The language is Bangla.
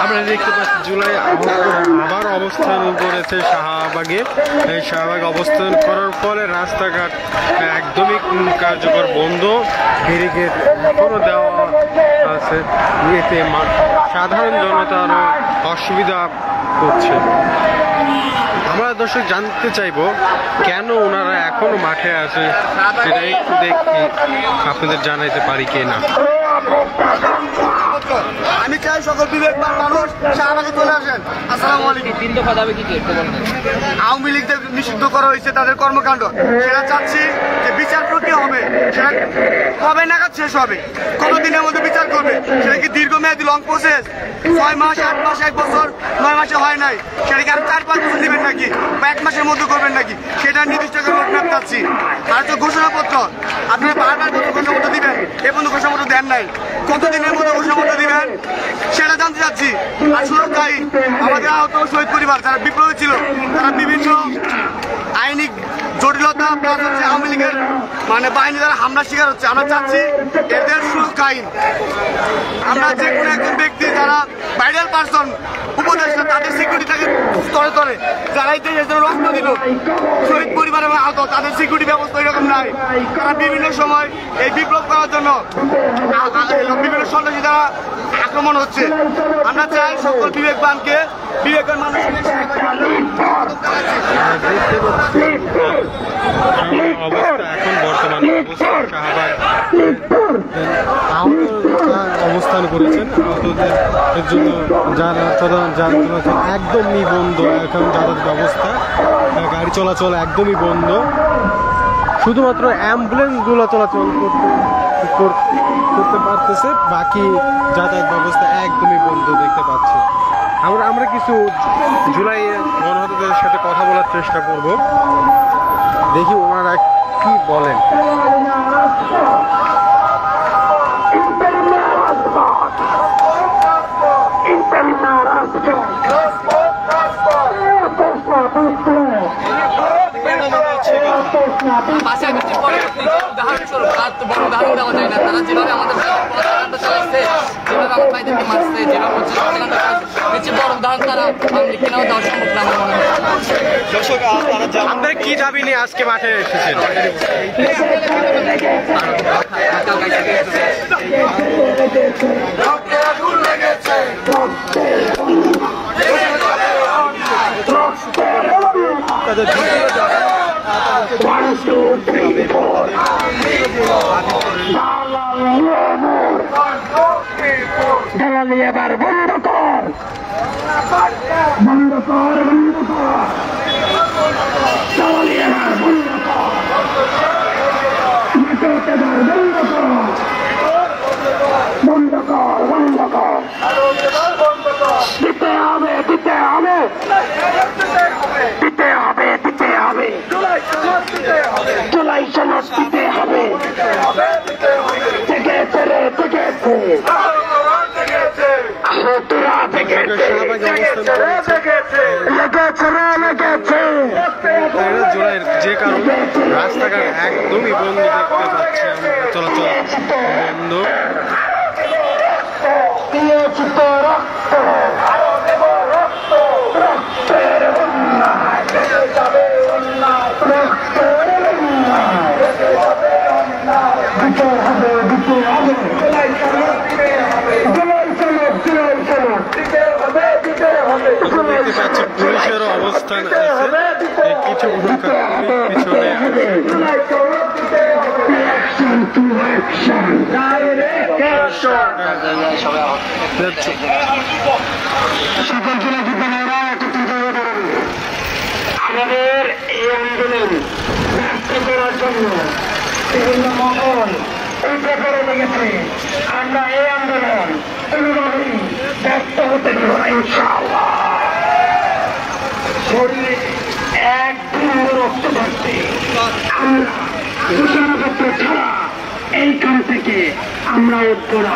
আমরা দেখতে পাচ্ছি জুলাই আবার অবস্থান করেছে শাহবাগে। এই শাহবাগ অবস্থান করার ফলে রাস্তাঘাট একদমই কার্যকর বন্ধ, ব্যারিকেড এখনো দেওয়া আছে। এতে সাধারণ জনতারও অসুবিধা হচ্ছে। আমরা দর্শক জানতে চাইবো কেন ওনারা এখনো মাঠে আছে, সেটা একটু দেখি আপনাদের জানাইতে পারি কিনা। আমি চাই সকল বিবেকবান মানুষ শাহবাগে চলে আসেন। আসসালামু আলাইকুম। আওয়ামী লীগদের নিষিদ্ধ করা হয়েছে তাদের কর্মকাণ্ড, সেটা চাচ্ছি যে বিচার প্রক্রিয়া হবে, সেটা কবে নাগাদ শেষ হবে, কতদিনের মধ্যে বিচার করবে, সেটা কি দীর্ঘমেয়াদী লং প্রসেস, 6 মাস 8 মাস 1 বছর 9 মাসে হয় নাই, সেটাকে আর 4-5 বছর নেবেন নাকি বা 1 মাসের মধ্যে করবেন নাকি, সেটা নির্দিষ্ট করে রোডম্যাপ চাচ্ছি। আর তো ঘোষণাপত্র আপনারা বারবার ঘোষণাপত্র দিবেন, এ পর্যন্ত ঘোষণাপত্র দেন নাই, কতদিনের মধ্যে ঘোষণাপত্র দিবেন সেটা জানতে চাচ্ছি। আর সুরক্ষায় আমাদের আহত শহীদ পরিবার যারা বিপ্লবী ছিল, তারা বিভিন্ন আইনি জটিলতা প্লাস হচ্ছে আওয়ামী লীগের বাহিনী দ্বারা হামলার শিকার হচ্ছে। আমরা চাচ্ছি এদের সুরক্ষা আইন। আমরা যে কোনো একজন ব্যক্তি যারা ভাইরাল পার্সন উপদেষ্টা, তাদের সিকিউরিটি থাকে স্তরে স্তরে, যারা এই দেশের জন্য রক্ত দিল, শহীদ পরিবারের আহত, তাদের সিকিউরিটি ব্যবস্থা এরকম নাই। তারা বিভিন্ন সময় এই বিপ্লব করার জন্য বিভিন্ন সন্ত্রাসী দ্বারা আক্রমণ হচ্ছে। আমরা চাই সকল বিবেকবানকে, বিবেকবান মানুষকে অবস্থা এখন বর্তমানে শাহবাগ অবস্থান করেছেন। আহতদের জন্য যাতায়াত একদমই বন্ধ, এখন যাতায়াত ব্যবস্থা, গাড়ি চলাচল একদমই বন্ধ, শুধুমাত্র অ্যাম্বুলেন্সগুলো চলাচল করতে পারতেছে, বাকি যাতায়াত ব্যবস্থা একদমই বন্ধ দেখতে পাচ্ছি। আমরা কিছু জুলাই গণহত্যাদের সাথে কথা বলার চেষ্টা করব, দেখি ওনারা কি বলেন। বাসায় বৃষ্টির পরে উদাহরণস্বরূপ বড় উদাহরণ দেওয়া যায় না। তারা যেভাবে আমাদের পথকাণ্ড চালাচ্ছে, যেভাবে আমার ভাইদেরকে মারছে, যেভাবে হচ্ছে পথকাণ্ড চালাচ্ছে, বড় উদাহরণ তারা কিনাও দেওয়া সম্ভব না আমার মনে হয়। আপনারা কি দাবি নিয়ে আজকে মাঠে এসেছেন? দালালি এবার বন্ধ কর, বন্ধ কর, বন্ধ কর, দালালি এবার বন্ধ কর, বন্ধ কর, বন্ধ কর, দিতে হবে, দিতে হবে, দিতে হবে, দিতে হবে, জুলাই সনদ দিতে হবে, থেকেছে রে, থেকেছে, তোরা থেকেছে, যে কারণে রাস্তাঘাট একদমই বন্ধ দেখতে পাচ্ছি আমরা, চলাচল বন্ধ। পুলিশের অবস্থান আছে, কিছু পিছনে আমাদের এই আন্দোলন ব্যস্ত করার জন্য বিভিন্ন মহল এই ব্যাপারে লেগেছে। আমরা এই আন্দোলন কোনোভাবেই ব্যস্ত হতে দেব না ইনশাআল্লাহ। শরীরে এক বিন্দু রক্ত পাচ্ছে, আমরা ঘোষণাপত্র ছাড়া এইখান থেকে আমরা ঐক্য না।